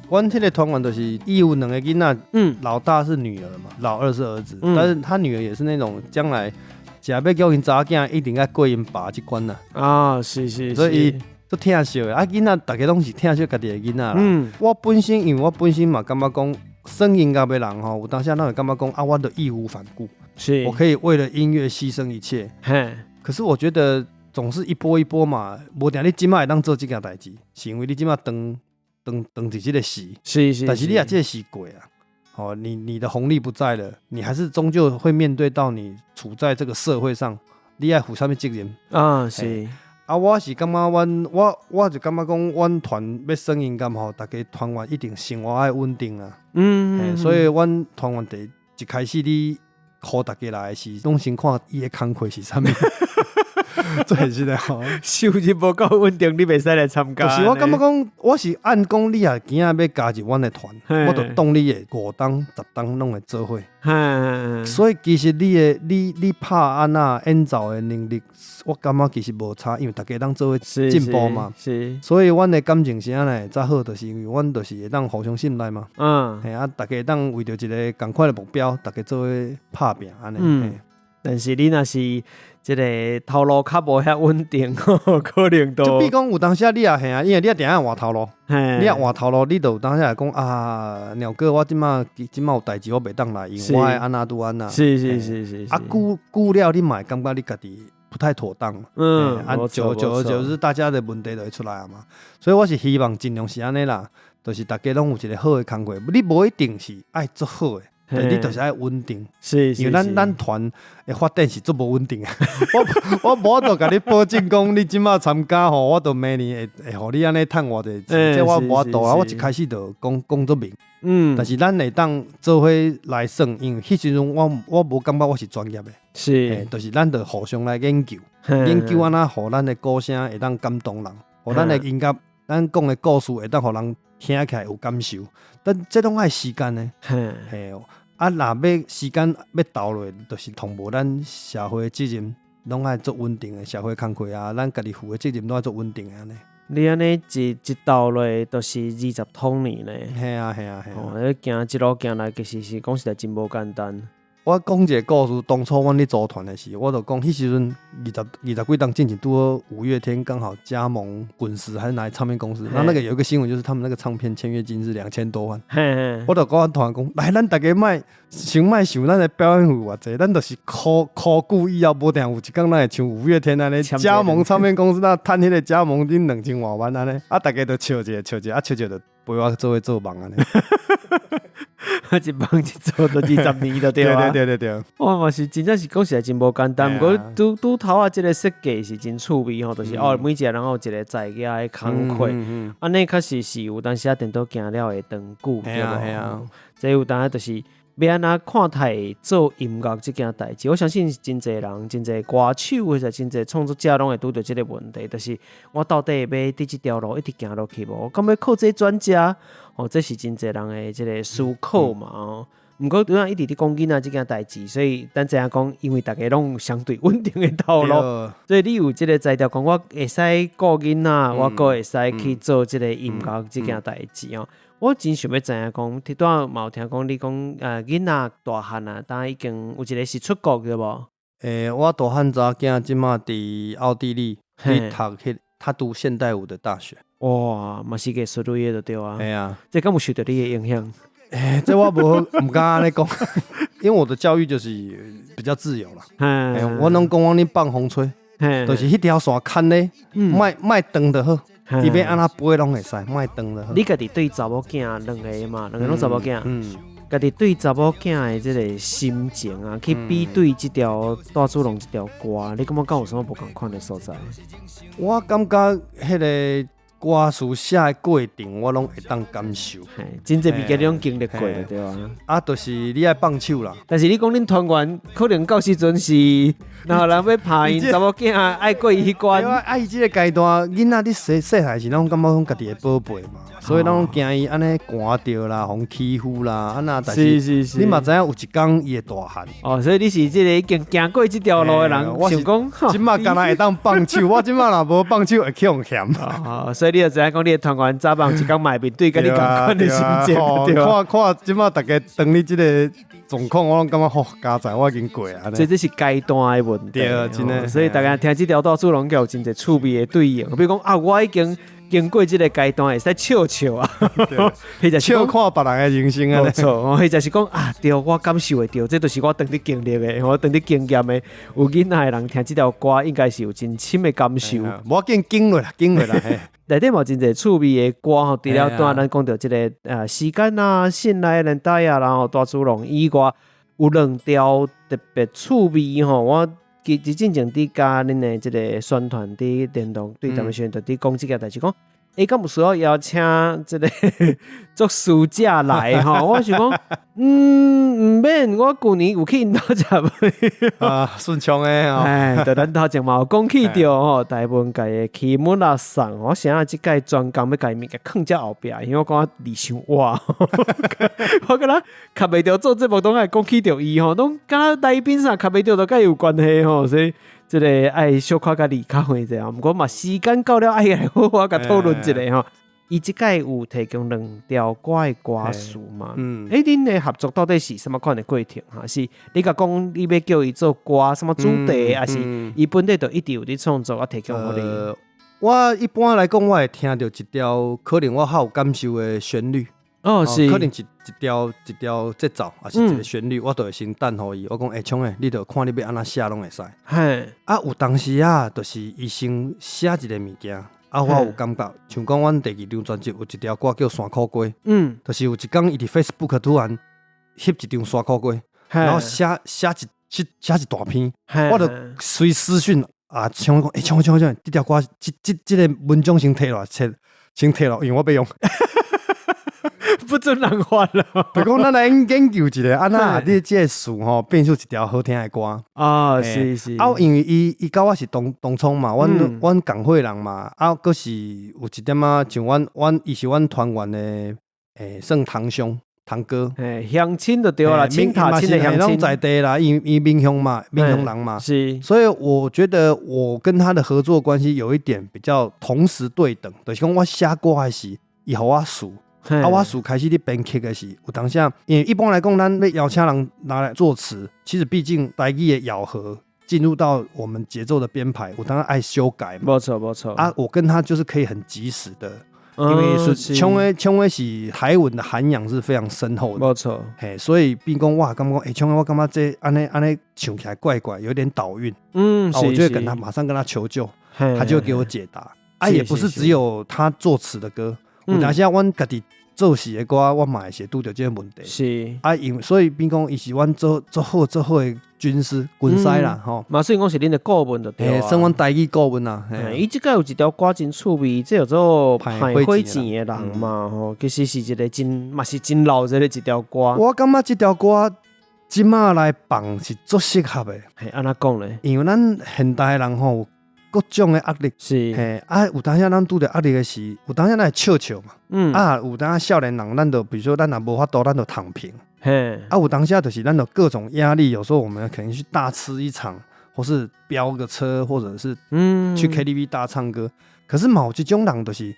阮迄个团员就是伊有两个囡仔，老大是女儿嘛，老二是儿子，但是他女儿也是那种将来假要叫因查囝，一定要过因爸这关呐。是，所以都疼惜的。囡仔大家拢是疼惜家己的囡仔啦。我本身因为我本身嘛感觉讲，生音乐的人吼，有当下咱会感觉讲我的义无反顾，是我可以为了音乐牺牲一切。可是我觉得总是一波一波嘛，无定你今麦会当做这件代志，是因为你今麦当伫这个时，是，但是你也这个时过啊，你的红利不在了，你还是终究会面对到你处在这个社会上，你要负什么责任是。我是感觉我就感觉讲，阮团要耍音乐吼，大家团员一定生活要稳定啊。所以阮团员第一开始你呼大家来的时，拢先看伊的工课是啥物。做现实的吼，收入无够稳定，你袂使来参加。就是我感觉讲，我是按讲你也今仔要加入阮的团，我就当你的5档、10档拢会做伙。所以其实你拍安那演奏的能力，我感觉其实无差，因为大家当做伙进步嘛。是。所以阮的感情是安尼，再好就是因为阮就是会当互相信赖嘛。大家当为着一个同款的目标，大家做伙拍拼安尼。但是你若是即个头路较无遐稳定，可能都。就比讲有当时你也吓，因为你也定换头路，你也换头路，你就有当时来讲啊，鸟哥，我即马有代志，我袂当来，因为我爱安那拄安那。是。久了你嘛会感觉你家己不太妥当。久而久之，大家的问题就会出来嘛。所以我是希望尽量是安尼啦，就是大家拢有一个好的工课，你无一定是爱做好的。对，你就是爱稳定。是因为咱团的发展是足无稳定啊。我无法度甲你保证讲，你即马参加吼，我都明年会互你安尼趁偌济钱，这我无法度啊。我一开始就讲足明。但是咱会当做伙来算，因为迄时阵我无感觉我是专业的，是，就是咱就互相来研究安那，互咱的歌声会当感动人，互咱的音乐，咱讲的故事会当互人听起来有感受。但这拢爱时间呢，嘿，若要时间要倒落，就是同无咱社会责任，拢爱做稳定的社会工课啊，咱家己负的责任拢爱做稳定的安尼。你安尼一倒落都是20通年咧。系啊。你行一路行来，其实是讲实在真无简单。我讲一个故事，当初阮咧组团的时候，我就讲，迄时阵二十几档进前，拄好五月天刚好加盟滚石还是哪唱片公司，然后那个有一个新闻，就是他们那个唱片签约金是2000多万。我就跟阮团讲，来，咱大家莫想咱的表演费偌济，咱就是考古以后无定有一天，咱会像五月天安尼加盟唱片公司，那趁迄个加盟金2000多万安尼，大家都笑一下，笑一下就陪我做伙做梦安尼。一梦一做都20年就对啊。对。我嘛是真正是讲实在真无简单，不过拄头啊，这个设计是真趣味吼，就是每一个人有一个在家的工课，安尼确实是有当时啊电脑行了会长久，对啊。这有当就是要安怎看待做音乐这件代志，我相信真侪人、真侪歌手或者真侪创作者拢会拄到这个问题，就是我到底要伫这条路一直行落去无？我敢要靠这专家？这是真侪人的这个思考嘛。毋过拄仔一直伫讲囡仔即件代志，所以咱知影讲，因为大家拢有相对稳定的道路，所以你有即个才调讲，我会使顾囡仔，我阁会使去做即个音乐即件代志哦。我真想要知影讲，拄仔嘛有听讲你讲囡仔大汉啊，当已经有一个是出国对无？我大汉查囝即马伫奥地利去他读现代舞的大学。哇，嘛是艺术类的就对啊。系啊，这敢有受到你的影响？这我唔敢安尼讲，因为我的教育就是比较自由啦。我拢讲我咧放风吹，就是迄条线牵咧，莫长就好。伊要安怎飞拢会使，莫长就好。你家己对查某囝两个嘛，两个拢查某囝。家己对查某囝的这个心情啊，去比对这条大主龙这条歌，你感觉敢有什么不同款的所在？我感觉迄个歌词写的过程，我拢会当感受。真侪物件你拢经历过了，对吧？啊，就是你爱放手啦。但是你讲恁团员可能到时阵是，然后人要拍因查某囝爱过伊迄关。伊即个阶段，囡仔你细汉时，拢感觉讲家己的宝贝嘛，所以拢惊伊安尼寒着啦，互欺负啦，安那。但是你嘛知影有一天伊会大汉。所以你是即个已经行过这条路的人，想讲，即马敢若会当放手，我即马若无放手会去互嫌。所以你就知影讲，你的团员早晚一天嘛面对跟你同款的心情，对吧？看即马大家当你即个状况，我拢感觉好加载，我已经过啊。所以这是阶段的问题，对，真的。所以大家听这条大主龙有真侪趣味的对应，比如讲啊，我已经经过这个阶段，会使笑啊，或者笑看别人的人生啊。没错，或者是讲啊，对，我感受会到，这就是我当时经历的，我当时经验的。有囡仔的人听这条歌，应该是有真深的感受。无要紧，经落啦。内底嘛真侪趣味的歌吼，除了咱讲到这个时间啊、信赖年代啊，然后大主龙以外，有两条特别趣味吼，我其实真正伫甲恁的这个宣传伫联动对他们宣传伫讲这个代志讲。敢有需要邀请这个作词者来吼？我想讲，唔免，我旧年有去因兜食饭顺畅诶吼。就咱头前嘛有讲起着吼，台湾界的起문화送，我想啊，即届专工要甲伊物件放遮后壁，因为我感觉离伤哇，我感觉卡袂着做节目，拢爱讲起着伊吼，拢敢若来宾啥卡袂着都甲伊有关系吼，所以。这个爱小可甲离较远者，毋过嘛时间到了，爱来好好甲讨论一下吼。伊即届有提供2条歌的歌词嘛？恁的合作到底是什么款的过程？哈，是你甲讲你要叫伊做歌什么主题，还是伊本地就一直有伫创作啊？提供互你？我一般来讲，我会听到一条可能我较有感受的旋律。是可能一条节奏，还是一个旋律，我就会先等互伊。我讲，冲诶，你就看你要安怎写拢会使。有当时啊，就是伊先写一个物件，我有感觉，像讲阮第2张专辑有一条歌叫《山苦瓜》，就是有一天伊伫 Facebook 突然翕一张刷口过，然后写一大篇，我就随私讯啊，像讲，像，这条歌，这个文章先摕落，先摕落，因为我要用。不准人发了。就讲咱来研究一下，安那你这个词吼变出一条好听的歌。啊，是。啊，因为伊甲我是同窗嘛，阮共会人嘛，啊，佫是有一点啊，像伊是阮团员的，算堂哥，乡亲就对啦，亲他亲的乡亲在地啦，伊民雄人嘛，是，所以我觉得我跟他的合作关系有一点比较同时对等，就是讲我写歌还是伊互我词，我词开始咧编曲的是，有当下，因为一般来讲，咱要邀请人拿来作词，其实毕竟台语的咬合进入到我们节奏的编排，我当然爱修改嘛，没错啊，我跟他就是可以很及时的。因为是唱的是台文的涵养是非常深厚的，没错，所以变讲哇，感觉唱的我感觉这安尼唱起来怪，有点倒韵，我就会马上跟他求救，他就会给我解答。也不是只有他作词的歌，有当时阮家己做词的歌，我嘛会是拄着这个问题。是因为所以变讲伊是阮做好的军师啦，吼。嘛，所以讲是恁的顾问就对算阮台语顾问啊。伊即个有一条歌真趣味，这叫做派火钱的人嘛，吼，其实是一个嘛是真老热的一条歌。我感觉这条歌即马来放是足适合的。安怎讲咧？因为咱现代人吼。各种的压力是，有当下咱拄着压力的时，有当下咱会笑嘛，有当下少年人，咱就比如说咱若无法度，咱就躺平，有当下就是咱有各种压力，有时候我们可能去大吃一场，或是飙个车，或者是去 KTV 大唱歌。可是有这种人就是，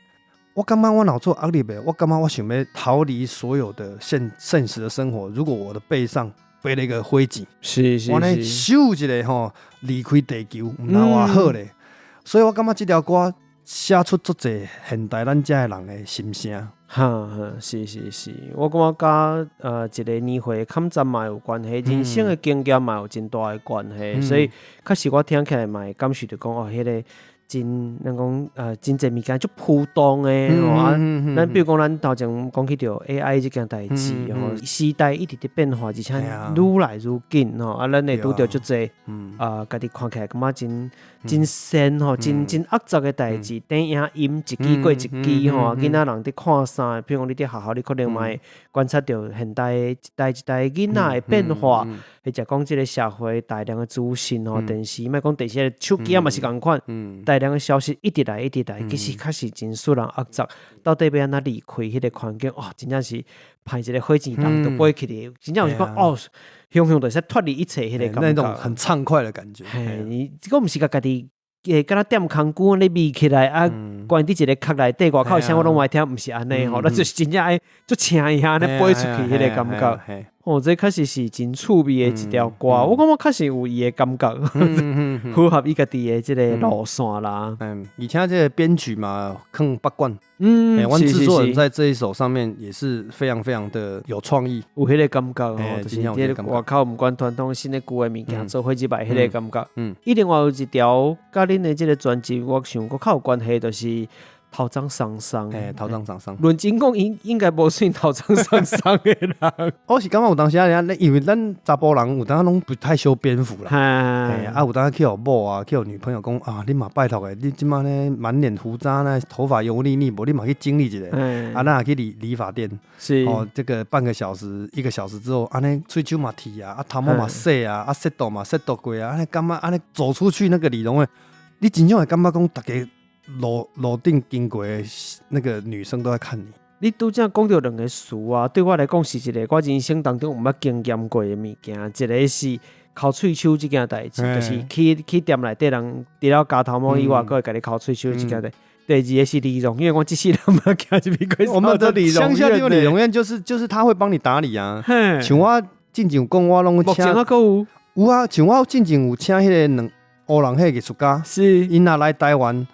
我感觉我脑做压力呗，我感觉我想要逃离所有的现实的生活。如果我的背上背了一个灰烬，我呢咻一下吼离开地球，唔那话好咧。所以我感觉这条歌写出足侪现代咱这人的心声。是，我感觉甲一个年岁抗战嘛有关系，人生的经验嘛有真大的关系，所以确实我听起来嘛会感受到讲迄个真咱讲真侪物件足普通的咱比如讲咱头前讲起着 AI 这件代志时代一直在变化，而且愈来愈紧咱会拄着足侪家己看起来感觉真神真恶杂的代志，电影音一支过一支囡仔人伫看啥，比如讲你伫学校你可能嘛会观察到现代一代囡仔的变化，或者讲即个社会大量的资讯电视，莫讲电视手机嘛是共款，大量的消息一直来，其实确实真使人恶杂。到底要安怎离开迄个环境？真正是派一个火箭人都飞起来，真正有是讲熊就是脱离一切迄个感觉，那种很畅快的感觉。你这个不是家己敢若踮空鼓咧眯起来关伫一个壳内底，外口声我拢爱听，不是安尼咱就是真正爱做请伊安尼飞出去迄个感觉。这确实是真趣味的一条歌，我感觉确实有伊的感觉，符合伊家己的这个路线啦。而且这个编曲嘛，更八卦。阮制作人在这一首上面也是非常非常的有创意，有迄个感觉就是伫外口唔管传统新的旧的物件做伙一摆，迄个感觉。伊另外有一条甲恁的这个专辑，我想佫较有关系，就是头鬃桑桑，头鬃桑桑。论真讲，应该无算头鬃桑桑的人。我是感觉有当时因为咱查甫人有当时拢不太修边幅啦，有当时去互某啊，去互女朋友讲你嘛拜托你即马呢满脸胡渣呢，头发油腻腻，无你嘛去整理一下，咱也去理发店，是这个半个小时、1个小时之后，安尼喙鬚嘛剃啊，头毛嘛洗啊，色度嘛色度过啊，安尼感觉安尼走出去那个理容院，你真正会感觉讲大家。楼顶经过的那个女生都在看你。你拄则讲到两个词啊，对我来讲是一个我人生当中有捌经验过的物件。一个是抠喙鬚这件代志，就是去店内底人除了加头毛以外，还会甲你抠喙鬚这件代。第二个是理容院，我这世人没看这边过。我们的乡下地方理容院就是他会帮你打理啊。像我进前讲我拢请，目前还有啊，像我进前有请迄个乌人迄个艺术家，是因若来台湾。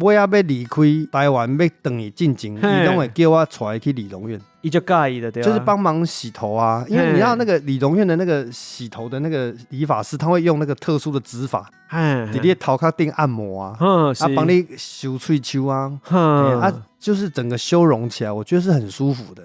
尾仔要离开台湾，要回去进前，伊拢会叫我带去理容院。伊就介意的，对，就是帮忙洗头啊。因为你知道那个理容院的那个洗头的那个理发师，他会用那个特殊的指法，在你头壳顶按摩啊，帮你修喙鬚啊，就是整个修容起来，我觉得是很舒服的。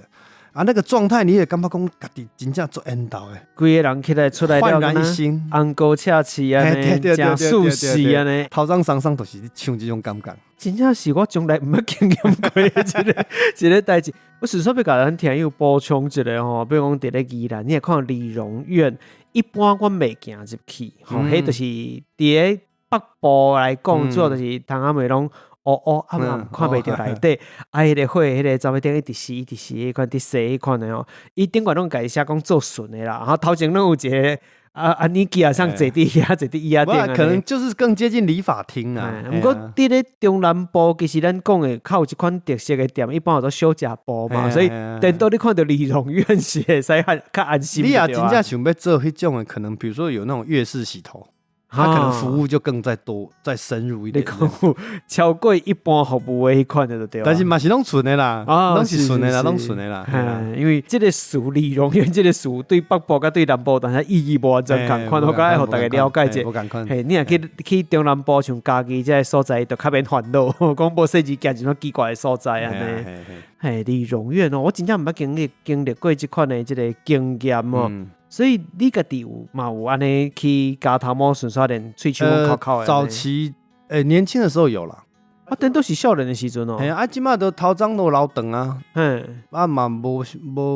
啊，那个状态你也感觉讲家己真正做缘投的，规个人起来出来了，焕然一新，红高赤刺啊呢，真舒适啊呢，头上上上都是像这种感觉。真正是我从来毋捌经验过的一个代志。我顺便要甲咱听友补充一下吼，比如讲伫咧宜兰，你会看到理容院，一般我袂行入去，吼，迄就是伫咧北部来讲，主要就是窗仔暝拢暗暗看袂到内底，迄个火，迄个照片顶一直死，迄款伫洗迄款的吼，伊顶悬拢家己写讲做顺的啦，然后头前拢有一个。你基本上坐伫遐，坐伫椅仔顶啊，可能就是更接近理发厅啦。不过伫咧中南部，其实咱讲的较有一款特色的店，一般叫做小食部嘛，所以等到你看到理容院是会使较安心。你也真正想要做迄种的，可能比如说有那种粤式洗头。他可能服务就更再多、再深入一点，超过一般服务的迄款的就对了。但是嘛是拢纯的啦，拢是纯的啦，拢纯的啦。因为这个词理容院这个词对北部甲对南部，但是意义无完全共款，我甲爱互大家了解者。嘿，你若去中南部像家己这个所在，就较免烦恼，讲无细节行什么奇怪的所在安尼。嘿，理容院哦，我真正毋捌经历过这款的这个经验哦。所以你家己有安尼去加头毛顺刷连喙鬚烤烤的。早期年轻的时候有啦，等都是少年的时阵哦。即马都头长都老长啊，嘛无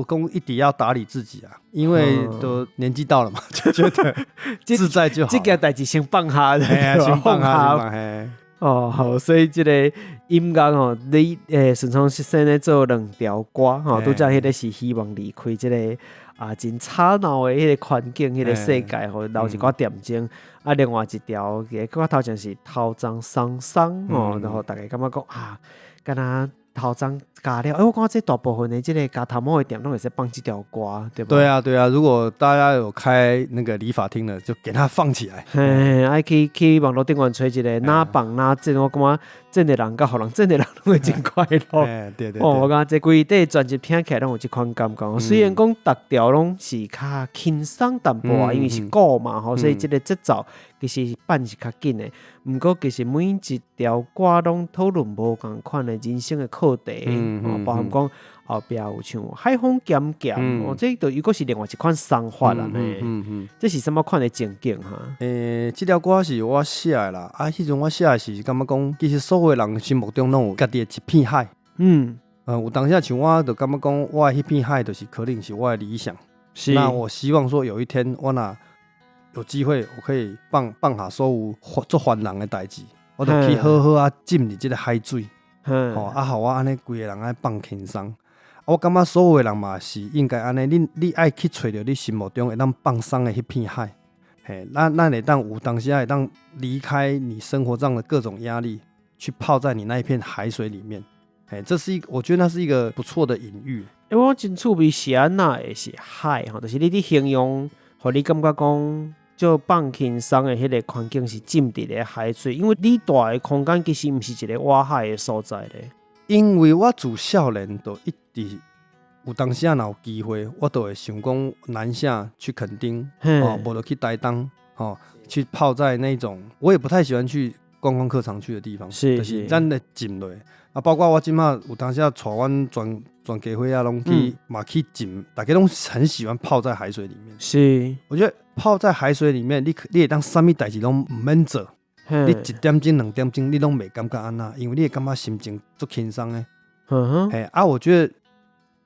讲一定要打理自己啊，因为都年纪到了嘛，就觉得自在就好。这件代志先放下，先放下。好，所以这个音乐吼，你顺从先咧做2条歌吼，拄则迄个是希望离开这个。真吵闹的迄个环境，迄个世界，吼，留一寡点睛。另外一条，我头前是头鬃桑桑哦，然后大家感觉讲敢若头鬃加了，我感觉这大部分的这个加头毛的店都会使放这条歌，对吧？对啊，如果大家有开那个理发厅的，就给它放起来。爱去网络顶端找一个哪放哪整，我感觉整的人甲互人整的人拢会真快乐。对。我感觉这规底专辑听起来拢有这款感觉。虽然讲逐条拢是较轻松淡薄因为是歌嘛，所以这个节奏其实办是较紧的。不过其实每一条歌拢讨论无同款的人生的课题，包含讲后壁有像海风咸咸，这就如果是另外一款想法啦呢。这是什么款的情景哈？这条歌是我写的啦，迄阵我写的是感觉讲，其实所有人心目中拢有家己的一片海。有当下像我就感觉讲，我的迄片海就是可能是我的理想。那我希望说有一天我若有机会，我可以放下所有做烦人的代志，我就去好好浸入这个海水，好我安尼规个人爱放轻松。我感觉所有的人嘛是应该安尼，你爱去找到你心目中会当放松的迄片海，咱会当有当时会当离开你生活上的各种压力，去泡在你那一片海水里面。这是我觉得那是一个不错的隐喻。我真趣味是安那的是海就是你的形容，互你感觉讲。就放轻松的迄个环境是浸伫咧海水，因为你住的空间其实毋是一个外海的所在咧。因为我自少年就一直有当时若有机会，我都会想讲南下去垦丁，无就去台东，去泡在那种我也不太喜欢去观光客常去的地方，就是咱的浸落。包括我今麦有当时带阮全家伙啊，拢去嘛去浸，大家拢很喜欢泡在海水里面。是，我觉得泡在海水里面，你会当啥物代志拢唔免做，你1点钟2点钟你拢袂感觉安那，因为你会感觉心情足轻松的。我觉得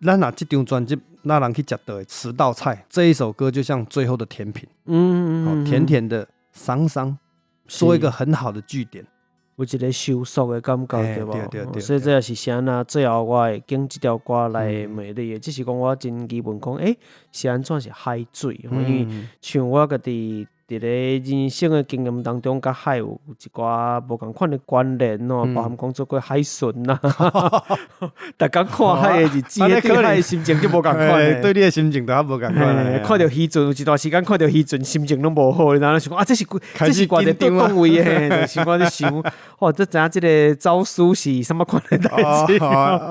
咱若这张专辑，那人去食到的10道菜，这一首歌就像最后的甜品，甜甜的、桑桑，做一个很好的句点。有一个收束的感觉，对吧？对，所以这也是啥呢？最后我会经这条歌来美丽的，只是讲我真基本讲，是安怎是海水？因为像我家己伫咧人生的经验当中，甲海有一寡无共款的关联包含讲做过海巡啦，逐工看海的日子，对海的心情就无共款。对你的心情就较无共款。看到渔船有一段时间看到渔船，心情拢无好，然后想讲这是挂在倒位的，想讲在想，这知影这个招书是什么款的代志？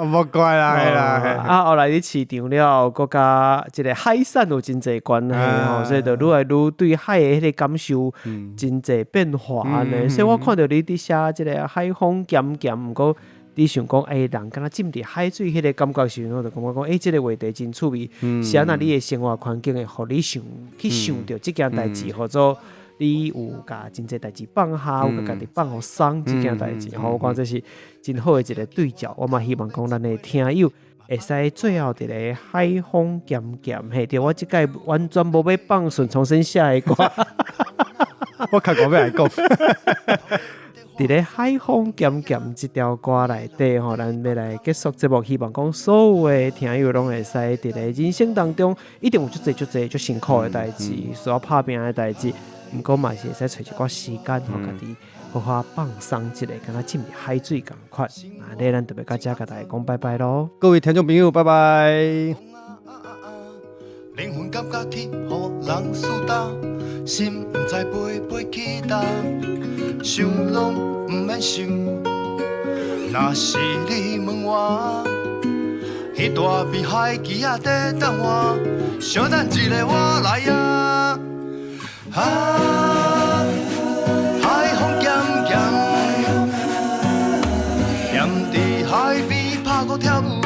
莫怪啦，后来你市场了，佮甲这个海产有真侪关系所以就愈来愈对海的感受真侪变化呢，所以我看到你伫写这个海风咸咸，不过你想讲，人敢若浸伫海水迄个感觉时候，就感觉讲，这个话题真趣味。是啊，那你的生活环境会互你想到这件代志，或者你有甲真侪代志放下，有甲家己放互松这件代志。我讲这是真好的一个对照。我嘛希望讲咱的听友会使最后伫咧海风咸咸，嘿，对我即届完全无要放顺重新写的歌。我看歌要来讲。伫咧海风咸咸这条歌内底吼，咱要来结束节目，希望讲所有的听友拢会使伫咧人生当中，一定有足辛苦的代志，需要拍拼的代志，毋过嘛是会使找一寡时间，互家己好好放松一下，敢若浸入海水共款。那咱特别甲遮甲大家讲拜拜咯，各位听众朋友，拜拜。灵魂感觉去，互人输打，心不知飞去倒，想拢不免想。若是你问我，迄大片海旗仔在等我，小等一个我来呀。海风咸咸，踮伫海边拍鼓跳舞，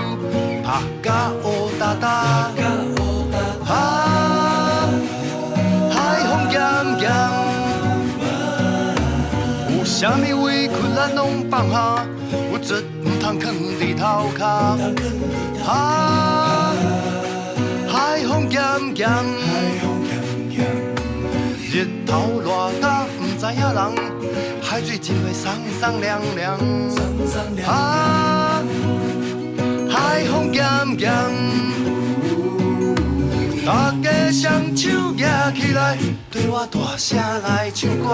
拍甲乌哒哒。海风咸咸，有啥物委屈咱拢放下，有责唔通囥伫头壳。海风咸咸，日头热甲唔知影人，海水真会松松凉凉。海风咸咸。大家双手举起来，对我大声来唱歌。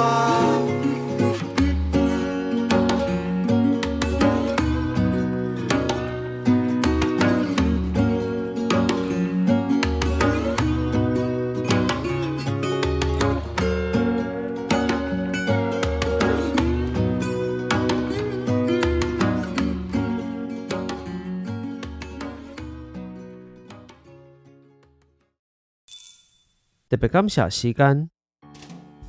特别感谢时间，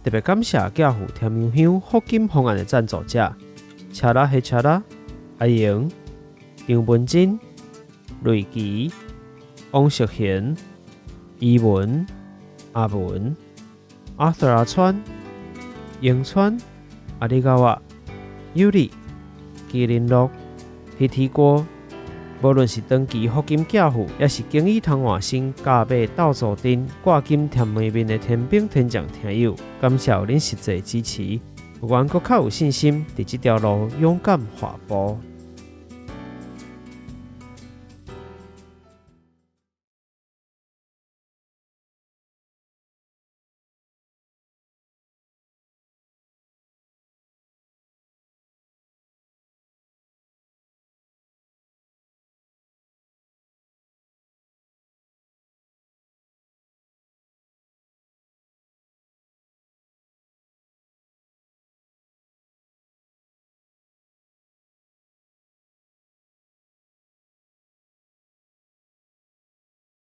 特别感谢家父甜苗香福金方案的赞助者：恰拉黑恰拉、阿莹、杨文珍、瑞琪、王淑贤、伊文、阿文、Arthur 阿川、英川、阿里嘎瓦、尤里、基林乐、PT 哥。无论是长期福金教父，也是经已通换新加倍斗助阵挂金甜美面的天兵天将听友，感谢恁实际支持，有缘阁较有信心，伫这条路勇敢滑步。